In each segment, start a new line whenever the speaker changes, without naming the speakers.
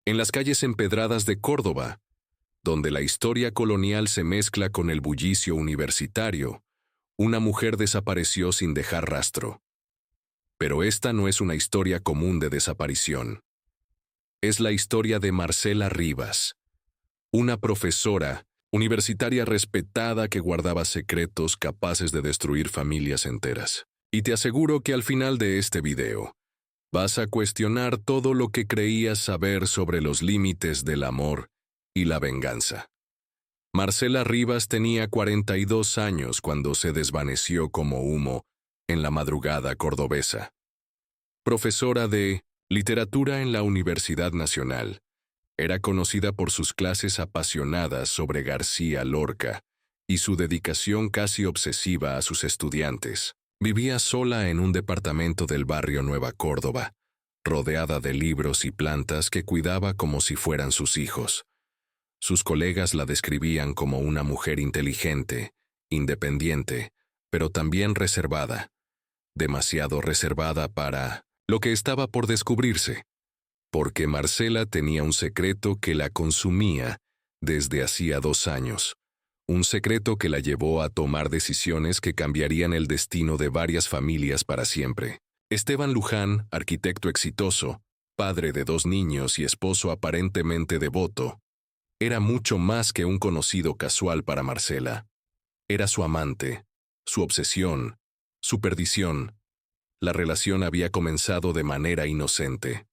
en las calles empedradas de Córdoba, donde la historia colonial se mezcla con el bullicio universitario, una mujer desapareció sin dejar rastro. Pero esta no es una historia común de desaparición. Es la historia de Marcela Rivas, una profesora universitaria respetada que guardaba secretos capaces de destruir familias enteras. Y te aseguro que al final de este video, vas a cuestionar todo lo que creías saber sobre los límites del amor y la venganza. Marcela Rivas tenía 42 años cuando se desvaneció como humo en la madrugada cordobesa. Profesora de literatura en la Universidad Nacional, era conocida por sus clases apasionadas sobre García Lorca y su dedicación casi obsesiva a sus estudiantes. Vivía sola en un departamento del barrio Nueva Córdoba, rodeada de libros y plantas que cuidaba como si fueran sus hijos. Sus colegas la describían como una mujer inteligente, independiente, pero también reservada. Demasiado reservada para lo que estaba por descubrirse. Porque Marcela tenía un secreto que la consumía desde hacía 2 años. Un secreto que la llevó a tomar decisiones que cambiarían el destino de varias familias para siempre. Esteban Luján, arquitecto exitoso, padre de 2 niños y esposo aparentemente devoto, era mucho más que un conocido casual para Marcela. Era su amante, su obsesión, su perdición. La relación había comenzado de manera inocente.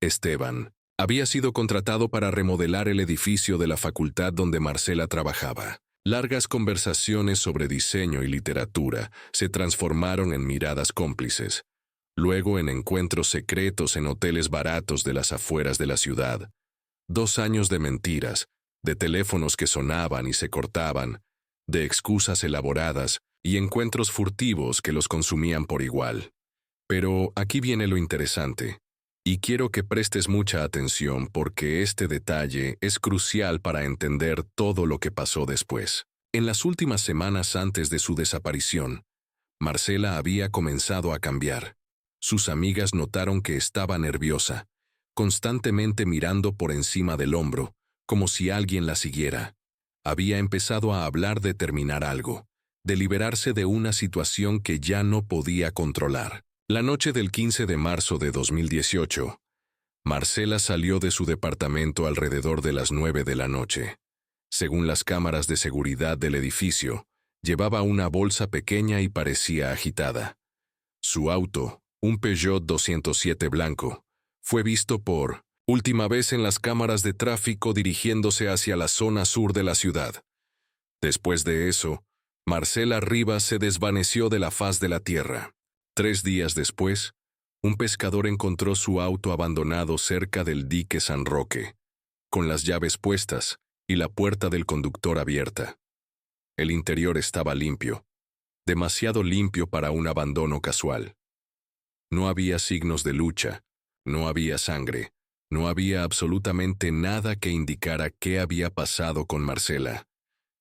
Esteban había sido contratado para remodelar el edificio de la facultad donde Marcela trabajaba. Largas conversaciones sobre diseño y literatura se transformaron en miradas cómplices, luego en encuentros secretos en hoteles baratos de las afueras de la ciudad. 2 años de mentiras, de teléfonos que sonaban y se cortaban, de excusas elaboradas y encuentros furtivos que los consumían por igual. Pero aquí viene lo interesante. Y quiero que prestes mucha atención porque este detalle es crucial para entender todo lo que pasó después. En las últimas semanas antes de su desaparición, Marcela había comenzado a cambiar. Sus amigas notaron que estaba nerviosa, constantemente mirando por encima del hombro, como si alguien la siguiera. Había empezado a hablar de terminar algo, de liberarse de una situación que ya no podía controlar. La noche del 15 de marzo de 2018, Marcela salió de su departamento alrededor de las 9 de la noche. Según las cámaras de seguridad del edificio, llevaba una bolsa pequeña y parecía agitada. Su auto, un Peugeot 207 blanco, fue visto por última vez en las cámaras de tráfico dirigiéndose hacia la zona sur de la ciudad. Después de eso, Marcela Rivas se desvaneció de la faz de la tierra. 3 días después, un pescador encontró su auto abandonado cerca del dique San Roque, con las llaves puestas y la puerta del conductor abierta. El interior estaba limpio, demasiado limpio para un abandono casual. No había signos de lucha, no había sangre, no había absolutamente nada que indicara qué había pasado con Marcela.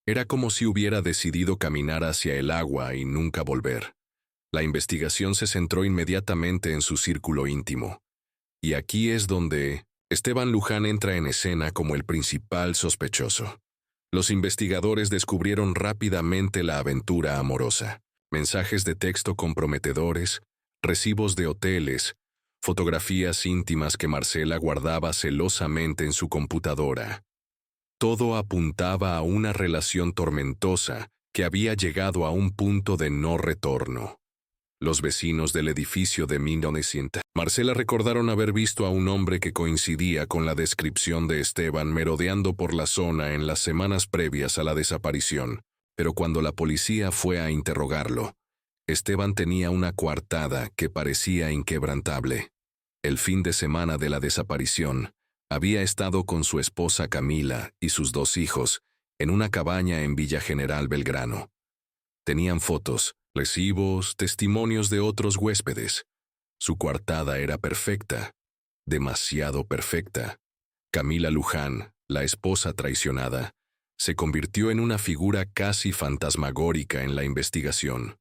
Era como si hubiera decidido caminar hacia el agua y nunca volver. La investigación se centró inmediatamente en su círculo íntimo. Y aquí es donde Esteban Luján entra en escena como el principal sospechoso. Los investigadores descubrieron rápidamente la aventura amorosa. Mensajes de texto comprometedores, recibos de hoteles, fotografías íntimas que Marcela guardaba celosamente en su computadora. Todo apuntaba a una relación tormentosa que había llegado a un punto de no retorno. Los vecinos del edificio de 1900. Marcela recordaron haber visto a un hombre que coincidía con la descripción de Esteban merodeando por la zona en las semanas previas a la desaparición, pero cuando la policía fue a interrogarlo, Esteban tenía una coartada que parecía inquebrantable. El fin de semana de la desaparición, había estado con su esposa Camila y sus 2 hijos en una cabaña en Villa General Belgrano. Tenían fotos, recibos, testimonios de otros huéspedes. Su coartada era perfecta, demasiado perfecta. Camila Luján, la esposa traicionada, se convirtió en una figura casi fantasmagórica en la investigación.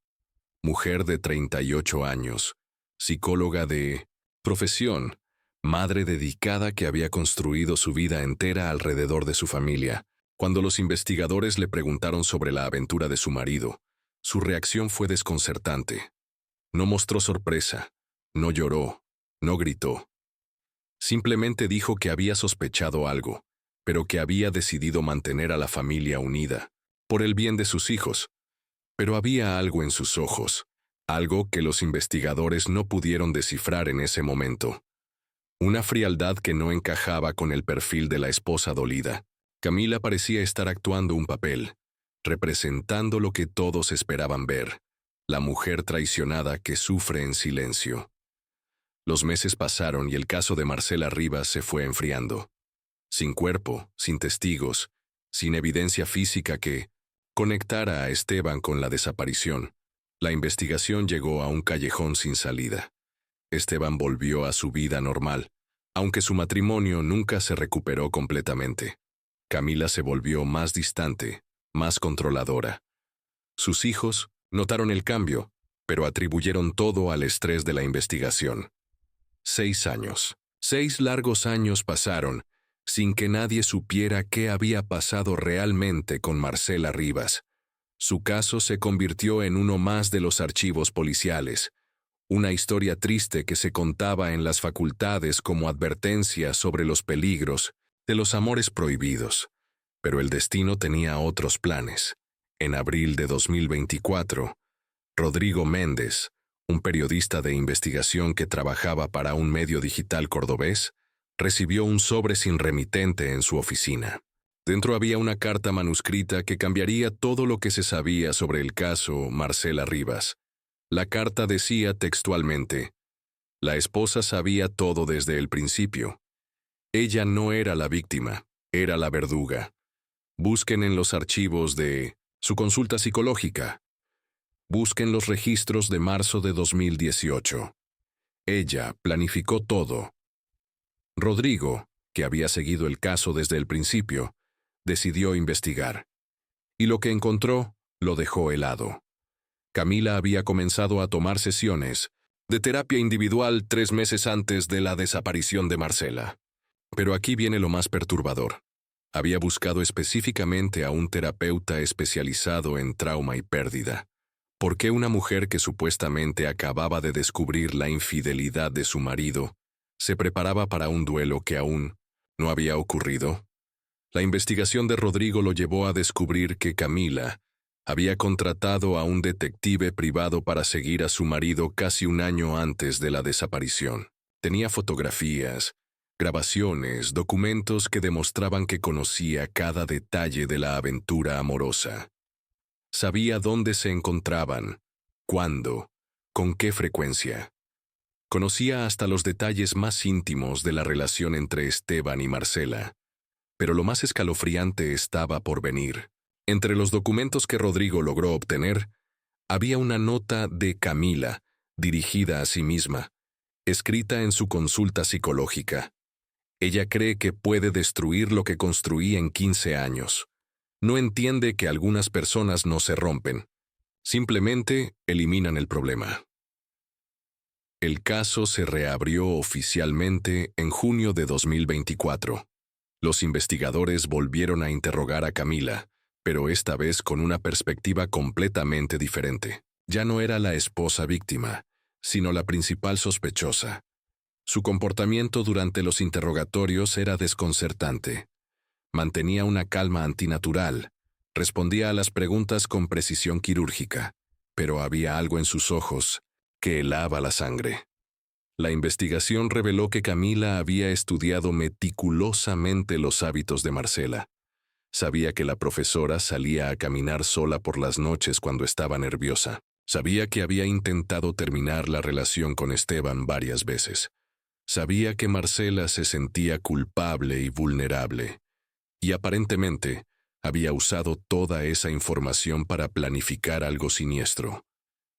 Mujer de 38 años, psicóloga de profesión, madre dedicada que había construido su vida entera alrededor de su familia. Cuando los investigadores le preguntaron sobre la aventura de su marido, su reacción fue desconcertante. No mostró sorpresa, no lloró, no gritó. Simplemente dijo que había sospechado algo, pero que había decidido mantener a la familia unida, por el bien de sus hijos. Pero había algo en sus ojos, algo que los investigadores no pudieron descifrar en ese momento. Una frialdad que no encajaba con el perfil de la esposa dolida. Camila parecía estar actuando un papel, representando lo que todos esperaban ver, la mujer traicionada que sufre en silencio. Los meses pasaron y el caso de Marcela Rivas se fue enfriando. Sin cuerpo, sin testigos, sin evidencia física que conectara a Esteban con la desaparición, la investigación llegó a un callejón sin salida. Esteban volvió a su vida normal, aunque su matrimonio nunca se recuperó completamente. Camila se volvió más distante, más controladora. Sus hijos notaron el cambio, pero atribuyeron todo al estrés de la investigación. 6 años. 6 largos años pasaron, sin que nadie supiera qué había pasado realmente con Marcela Rivas. Su caso se convirtió en uno más de los archivos policiales, una historia triste que se contaba en las facultades como advertencia sobre los peligros de los amores prohibidos. Pero el destino tenía otros planes. En abril de 2024, Rodrigo Méndez, un periodista de investigación que trabajaba para un medio digital cordobés, recibió un sobre sin remitente en su oficina. Dentro había una carta manuscrita que cambiaría todo lo que se sabía sobre el caso Marcela Rivas. La carta decía textualmente: la esposa sabía todo desde el principio. Ella no era la víctima, era la verduga. Busquen en los archivos de su consulta psicológica. Busquen los registros de marzo de 2018. Ella planificó todo. Rodrigo, que había seguido el caso desde el principio, decidió investigar. Y lo que encontró lo dejó helado. Camila había comenzado a tomar sesiones de terapia individual 3 meses antes de la desaparición de Marcela. Pero aquí viene lo más perturbador. Había buscado específicamente a un terapeuta especializado en trauma y pérdida. ¿Por qué una mujer que supuestamente acababa de descubrir la infidelidad de su marido se preparaba para un duelo que aún no había ocurrido? La investigación de Rodrigo lo llevó a descubrir que Camila había contratado a un detective privado para seguir a su marido casi un año antes de la desaparición. Tenía fotografías, grabaciones, documentos que demostraban que conocía cada detalle de la aventura amorosa. Sabía dónde se encontraban, cuándo, con qué frecuencia. Conocía hasta los detalles más íntimos de la relación entre Esteban y Marcela. Pero lo más escalofriante estaba por venir. Entre los documentos que Rodrigo logró obtener, había una nota de Camila, dirigida a sí misma, escrita en su consulta psicológica. Ella cree que puede destruir lo que construí en 15 años. No entiende que algunas personas no se rompen. Simplemente eliminan el problema. El caso se reabrió oficialmente en junio de 2024. Los investigadores volvieron a interrogar a Camila, pero esta vez con una perspectiva completamente diferente. Ya no era la esposa víctima, sino la principal sospechosa. Su comportamiento durante los interrogatorios era desconcertante. Mantenía una calma antinatural, respondía a las preguntas con precisión quirúrgica, pero había algo en sus ojos que helaba la sangre. La investigación reveló que Camila había estudiado meticulosamente los hábitos de Marcela. Sabía que la profesora salía a caminar sola por las noches cuando estaba nerviosa. Sabía que había intentado terminar la relación con Esteban varias veces. Sabía que Marcela se sentía culpable y vulnerable. Y aparentemente había usado toda esa información para planificar algo siniestro.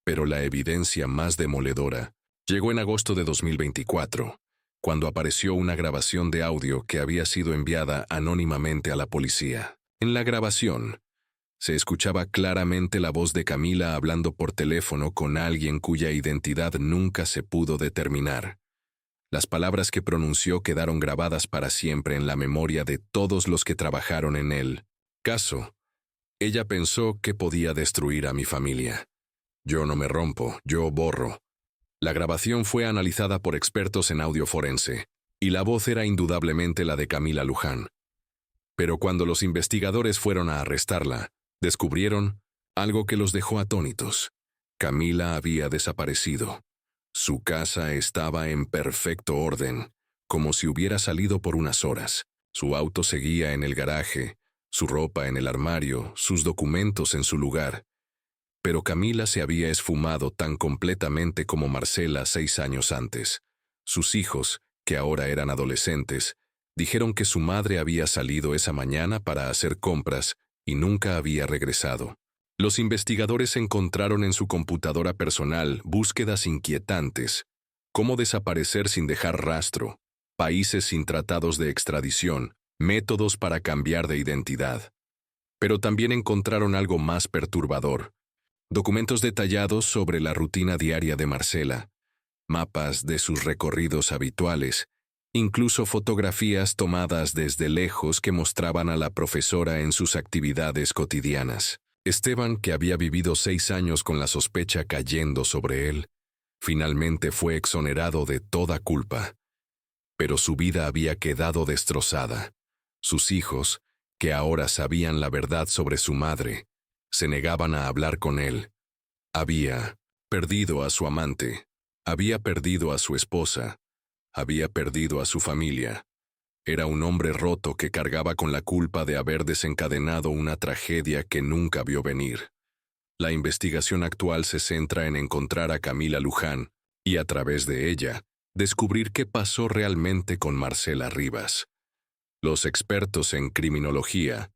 Pero la evidencia más demoledora llegó en agosto de 2024, cuando apareció una grabación de audio que había sido enviada anónimamente a la policía. En la grabación, se escuchaba claramente la voz de Camila hablando por teléfono con alguien cuya identidad nunca se pudo determinar. Las palabras que pronunció quedaron grabadas para siempre en la memoria de todos los que trabajaron en el caso. Ella pensó que podía destruir a mi familia. Yo no me rompo, yo borro. La grabación fue analizada por expertos en audio forense, y la voz era indudablemente la de Camila Luján. Pero cuando los investigadores fueron a arrestarla, descubrieron algo que los dejó atónitos. Camila había desaparecido. Su casa estaba en perfecto orden, como si hubiera salido por unas horas. Su auto seguía en el garaje, su ropa en el armario, sus documentos en su lugar. Pero Camila se había esfumado tan completamente como Marcela 6 años antes. Sus hijos, que ahora eran adolescentes, dijeron que su madre había salido esa mañana para hacer compras y nunca había regresado. Los investigadores encontraron en su computadora personal búsquedas inquietantes, cómo desaparecer sin dejar rastro, países sin tratados de extradición, métodos para cambiar de identidad. Pero también encontraron algo más perturbador: documentos detallados sobre la rutina diaria de Marcela, mapas de sus recorridos habituales, incluso fotografías tomadas desde lejos que mostraban a la profesora en sus actividades cotidianas. Esteban, que había vivido 6 años con la sospecha cayendo sobre él, finalmente fue exonerado de toda culpa. Pero su vida había quedado destrozada. Sus hijos, que ahora sabían la verdad sobre su madre, se negaban a hablar con él. Había perdido a su amante, había perdido a su esposa, había perdido a su familia. Era un hombre roto que cargaba con la culpa de haber desencadenado una tragedia que nunca vio venir. La investigación actual se centra en encontrar a Camila Luján y, a través de ella, descubrir qué pasó realmente con Marcela Rivas. Los expertos en criminología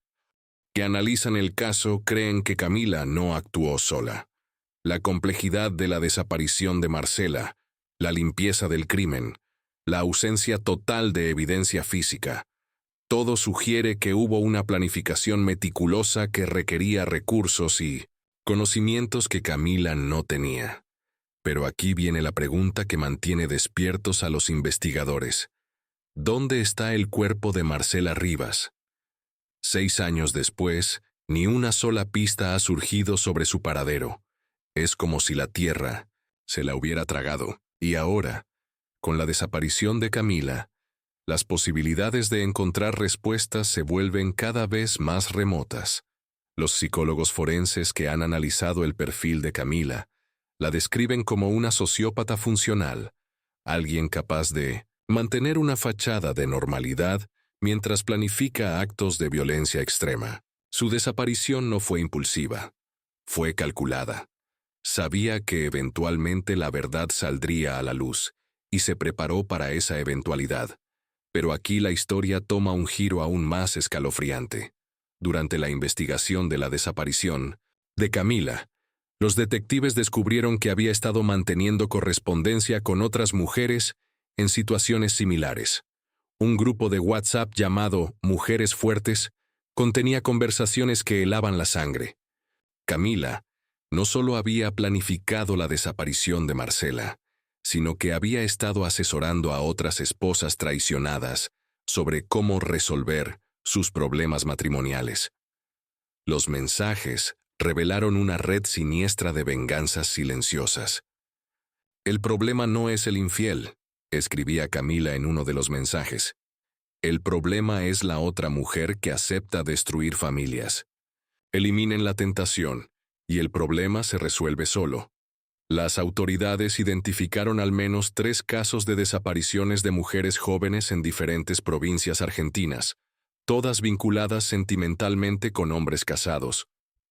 que analizan el caso creen que Camila no actuó sola. La complejidad de la desaparición de Marcela, la limpieza del crimen, la ausencia total de evidencia física, todo sugiere que hubo una planificación meticulosa que requería recursos y conocimientos que Camila no tenía. Pero aquí viene la pregunta que mantiene despiertos a los investigadores. ¿Dónde está el cuerpo de Marcela Rivas? 6 años después, ni una sola pista ha surgido sobre su paradero. Es como si la tierra se la hubiera tragado. Y ahora, con la desaparición de Camila, las posibilidades de encontrar respuestas se vuelven cada vez más remotas. Los psicólogos forenses que han analizado el perfil de Camila la describen como una sociópata funcional, alguien capaz de mantener una fachada de normalidad mientras planifica actos de violencia extrema. Su desaparición no fue impulsiva, fue calculada. Sabía que eventualmente la verdad saldría a la luz, y se preparó para esa eventualidad. Pero aquí la historia toma un giro aún más escalofriante. Durante la investigación de la desaparición de Camila, los detectives descubrieron que había estado manteniendo correspondencia con otras mujeres en situaciones similares. Un grupo de WhatsApp llamado Mujeres Fuertes contenía conversaciones que helaban la sangre. Camila no solo había planificado la desaparición de Marcela, sino que había estado asesorando a otras esposas traicionadas sobre cómo resolver sus problemas matrimoniales. Los mensajes revelaron una red siniestra de venganzas silenciosas. El problema no es el infiel, escribía Camila en uno de los mensajes. El problema es la otra mujer que acepta destruir familias. Eliminen la tentación, y el problema se resuelve solo. Las autoridades identificaron al menos 3 casos de desapariciones de mujeres jóvenes en diferentes provincias argentinas, todas vinculadas sentimentalmente con hombres casados.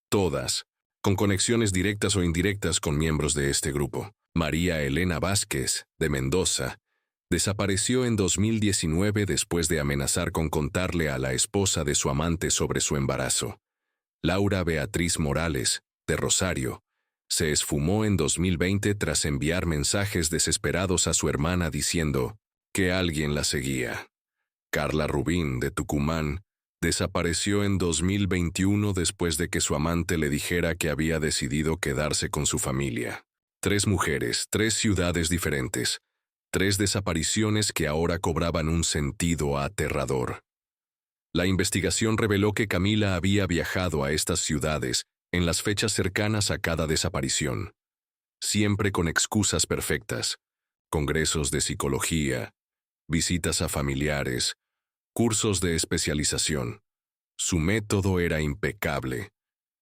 Todas, con conexiones directas o indirectas con miembros de este grupo. María Elena Vázquez, de Mendoza, desapareció en 2019 después de amenazar con contarle a la esposa de su amante sobre su embarazo. Laura Beatriz Morales, de Rosario, se esfumó en 2020 tras enviar mensajes desesperados a su hermana diciendo que alguien la seguía. Carla Rubín, de Tucumán, desapareció en 2021 después de que su amante le dijera que había decidido quedarse con su familia. 3 mujeres, 3 ciudades diferentes, 3 desapariciones que ahora cobraban un sentido aterrador. La investigación reveló que Camila había viajado a estas ciudades en las fechas cercanas a cada desaparición, siempre con excusas perfectas: congresos de psicología, visitas a familiares, cursos de especialización. Su método era impecable.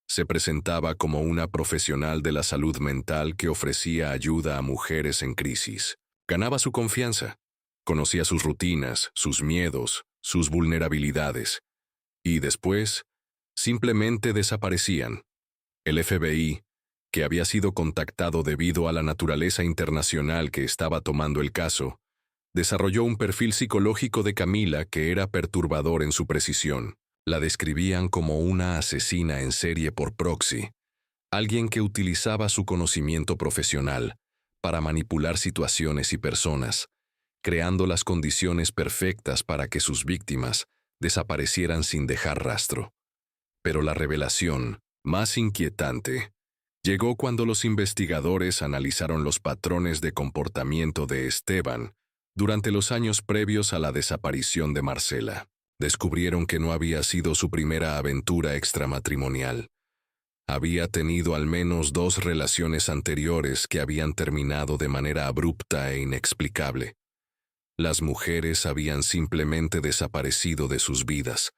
Se presentaba como una profesional de la salud mental que ofrecía ayuda a mujeres en crisis. Ganaba su confianza, conocía sus rutinas, sus miedos, sus vulnerabilidades, y después simplemente desaparecían. El FBI, que había sido contactado debido a la naturaleza internacional que estaba tomando el caso, desarrolló un perfil psicológico de Camila que era perturbador en su precisión. La describían como una asesina en serie por proxy, alguien que utilizaba su conocimiento profesional para manipular situaciones y personas, creando las condiciones perfectas para que sus víctimas desaparecieran sin dejar rastro. Pero la revelación, más inquietante, llegó cuando los investigadores analizaron los patrones de comportamiento de Esteban durante los años previos a la desaparición de Marcela. Descubrieron que no había sido su primera aventura extramatrimonial. Había tenido al menos 2 relaciones anteriores que habían terminado de manera abrupta e inexplicable. Las mujeres habían simplemente desaparecido de sus vidas,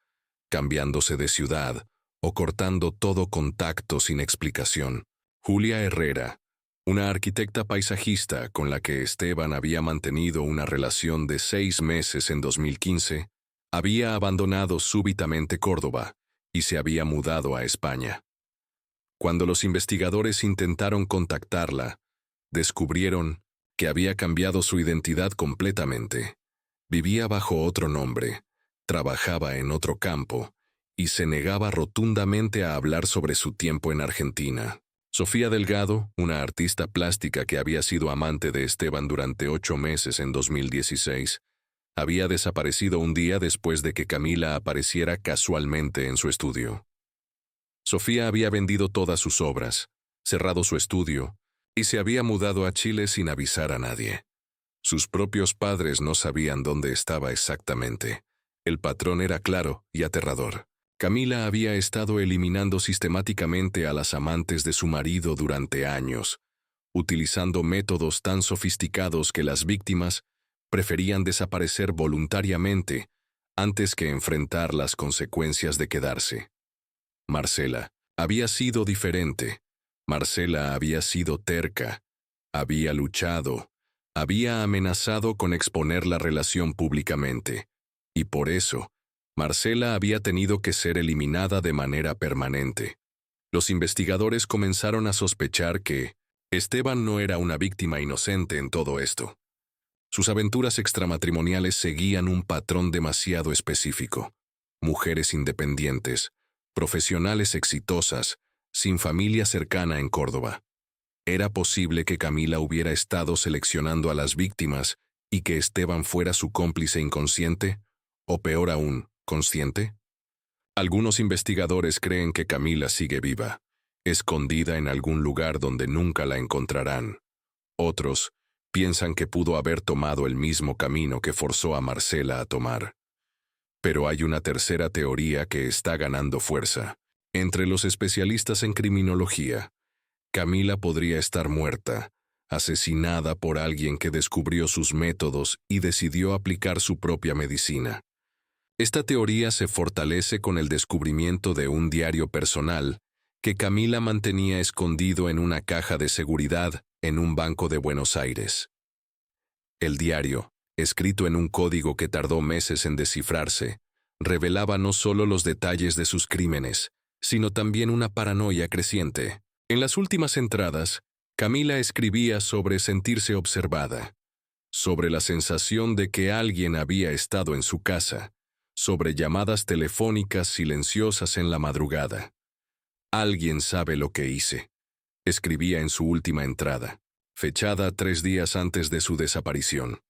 cambiándose de ciudad o cortando todo contacto sin explicación. Julia Herrera, una arquitecta paisajista con la que Esteban había mantenido una relación de 6 meses en 2015, había abandonado súbitamente Córdoba y se había mudado a España. Cuando los investigadores intentaron contactarla, descubrieron que había cambiado su identidad completamente. Vivía bajo otro nombre, trabajaba en otro campo y se negaba rotundamente a hablar sobre su tiempo en Argentina. Sofía Delgado, una artista plástica que había sido amante de Esteban durante 8 meses en 2016, había desaparecido un día después de que Camila apareciera casualmente en su estudio. Sofía había vendido todas sus obras, cerrado su estudio, y se había mudado a Chile sin avisar a nadie. Sus propios padres no sabían dónde estaba exactamente. El patrón era claro y aterrador. Camila había estado eliminando sistemáticamente a las amantes de su marido durante años, utilizando métodos tan sofisticados que las víctimas preferían desaparecer voluntariamente antes que enfrentar las consecuencias de quedarse. Marcela había sido diferente. Marcela había sido terca, había luchado, había amenazado con exponer la relación públicamente, y por eso, Marcela había tenido que ser eliminada de manera permanente. Los investigadores comenzaron a sospechar que Esteban no era una víctima inocente en todo esto. Sus aventuras extramatrimoniales seguían un patrón demasiado específico. Mujeres independientes, profesionales exitosas, sin familia cercana en Córdoba. ¿Era posible que Camila hubiera estado seleccionando a las víctimas y que Esteban fuera su cómplice inconsciente? ¿O peor aún, consciente? Algunos investigadores creen que Camila sigue viva, escondida en algún lugar donde nunca la encontrarán. Otros piensan que pudo haber tomado el mismo camino que forzó a Marcela a tomar. Pero hay una tercera teoría que está ganando fuerza. Entre los especialistas en criminología, Camila podría estar muerta, asesinada por alguien que descubrió sus métodos y decidió aplicar su propia medicina. Esta teoría se fortalece con el descubrimiento de un diario personal que Camila mantenía escondido en una caja de seguridad en un banco de Buenos Aires. El diario, escrito en un código que tardó meses en descifrarse, revelaba no solo los detalles de sus crímenes, sino también una paranoia creciente. En las últimas entradas, Camila escribía sobre sentirse observada, sobre la sensación de que alguien había estado en su casa, sobre llamadas telefónicas silenciosas en la madrugada. «Alguien sabe lo que hice», escribía en su última entrada, fechada 3 días antes de su desaparición.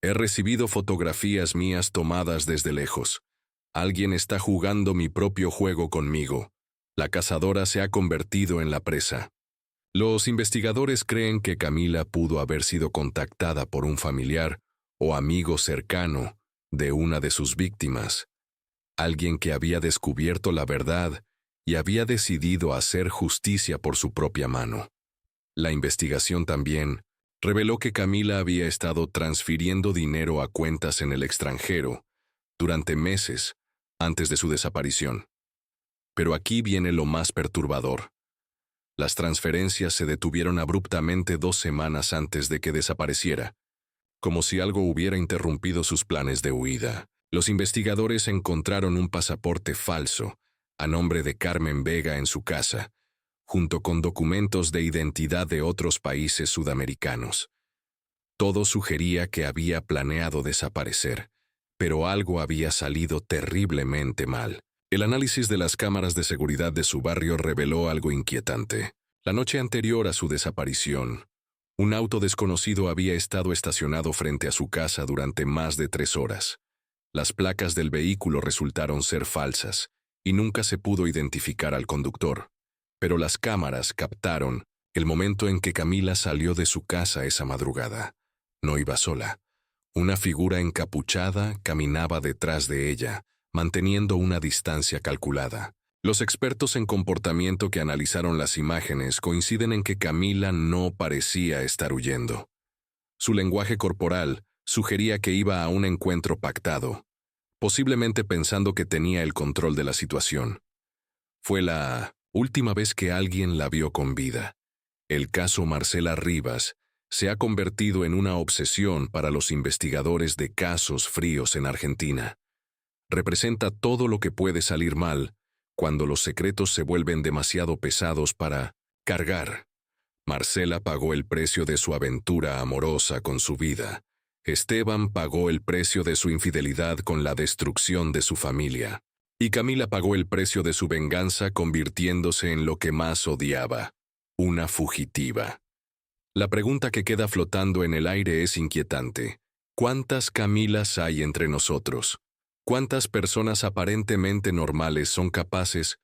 «He recibido fotografías mías tomadas desde lejos. Alguien está jugando mi propio juego conmigo. La cazadora se ha convertido en la presa». Los investigadores creen que Camila pudo haber sido contactada por un familiar o amigo cercano de una de sus víctimas, alguien que había descubierto la verdad y había decidido hacer justicia por su propia mano. La investigación también reveló que Camila había estado transfiriendo dinero a cuentas en el extranjero durante meses antes de su desaparición. Pero aquí viene lo más perturbador. Las transferencias se detuvieron abruptamente 2 semanas antes de que desapareciera, como si algo hubiera interrumpido sus planes de huida. Los investigadores encontraron un pasaporte falso a nombre de Carmen Vega en su casa, junto con documentos de identidad de otros países sudamericanos. Todo sugería que había planeado desaparecer, pero algo había salido terriblemente mal. El análisis de las cámaras de seguridad de su barrio reveló algo inquietante. La noche anterior a su desaparición, un auto desconocido había estado estacionado frente a su casa durante más de 3 horas. Las placas del vehículo resultaron ser falsas y nunca se pudo identificar al conductor. Pero las cámaras captaron el momento en que Camila salió de su casa esa madrugada. No iba sola. Una figura encapuchada caminaba detrás de ella, manteniendo una distancia calculada. Los expertos en comportamiento que analizaron las imágenes coinciden en que Camila no parecía estar huyendo. Su lenguaje corporal sugería que iba a un encuentro pactado, posiblemente pensando que tenía el control de la situación. Fue la última vez que alguien la vio con vida. El caso Marcela Rivas se ha convertido en una obsesión para los investigadores de casos fríos en Argentina. Representa todo lo que puede salir mal cuando los secretos se vuelven demasiado pesados para cargar. Marcela pagó el precio de su aventura amorosa con su vida. Esteban pagó el precio de su infidelidad con la destrucción de su familia. Y Camila pagó el precio de su venganza convirtiéndose en lo que más odiaba, una fugitiva. La pregunta que queda flotando en el aire es inquietante. ¿Cuántas Camilas hay entre nosotros? ¿Cuántas personas aparentemente normales son capaces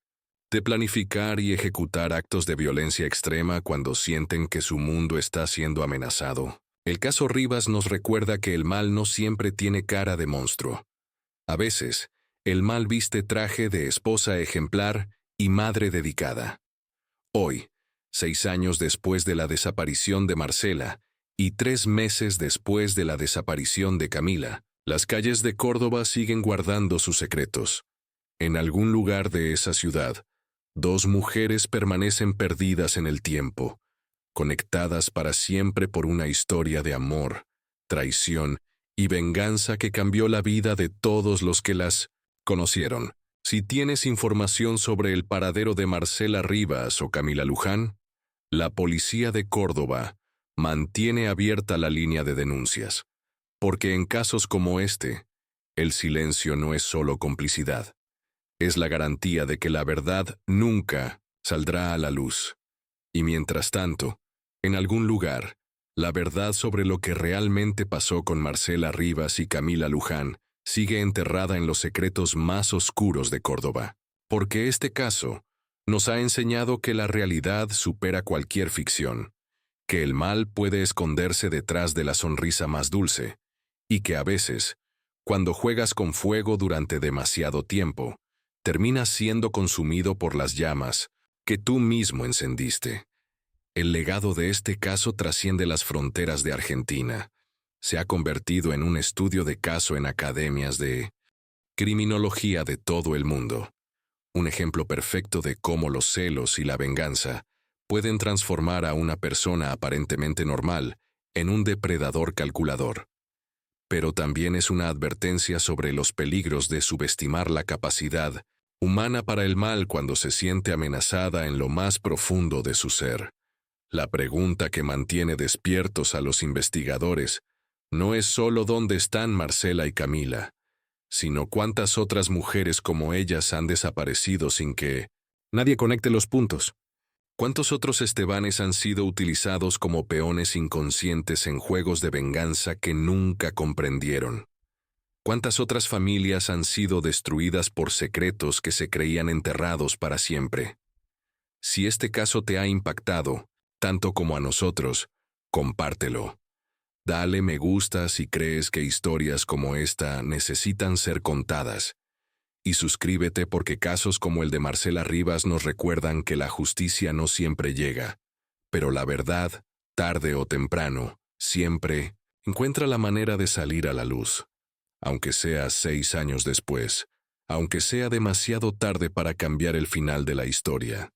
de planificar y ejecutar actos de violencia extrema cuando sienten que su mundo está siendo amenazado? El caso Rivas nos recuerda que el mal no siempre tiene cara de monstruo. A veces, el mal viste traje de esposa ejemplar y madre dedicada. Hoy, 6 años después de la desaparición de Marcela y 3 meses después de la desaparición de Camila, las calles de Córdoba siguen guardando sus secretos. En algún lugar de esa ciudad, 2 mujeres permanecen perdidas en el tiempo, conectadas para siempre por una historia de amor, traición y venganza que cambió la vida de todos los que las conocieron. Si tienes información sobre el paradero de Marcela Rivas o Camila Luján, la policía de Córdoba mantiene abierta la línea de denuncias, porque en casos como este, el silencio no es solo complicidad, es la garantía de que la verdad nunca saldrá a la luz. Y mientras tanto, en algún lugar, la verdad sobre lo que realmente pasó con Marcela Rivas y Camila Luján sigue enterrada en los secretos más oscuros de Córdoba. Porque este caso nos ha enseñado que la realidad supera cualquier ficción, que el mal puede esconderse detrás de la sonrisa más dulce, y que a veces, cuando juegas con fuego durante demasiado tiempo, terminas siendo consumido por las llamas que tú mismo encendiste. El legado de este caso trasciende las fronteras de Argentina. Se ha convertido en un estudio de caso en academias de criminología de todo el mundo. Un ejemplo perfecto de cómo los celos y la venganza pueden transformar a una persona aparentemente normal en un depredador calculador. Pero también es una advertencia sobre los peligros de subestimar la capacidad humana para el mal cuando se siente amenazada en lo más profundo de su ser. La pregunta que mantiene despiertos a los investigadores no es solo dónde están Marcela y Camila, sino cuántas otras mujeres como ellas han desaparecido sin que nadie conecte los puntos. ¿Cuántos otros Estebanes han sido utilizados como peones inconscientes en juegos de venganza que nunca comprendieron? ¿Cuántas otras familias han sido destruidas por secretos que se creían enterrados para siempre? Si este caso te ha impactado, tanto como a nosotros, compártelo. Dale me gusta si crees que historias como esta necesitan ser contadas. Y suscríbete porque casos como el de Marcela Rivas nos recuerdan que la justicia no siempre llega. Pero la verdad, tarde o temprano, siempre, encuentra la manera de salir a la luz. Aunque sea 6 años después, aunque sea demasiado tarde para cambiar el final de la historia.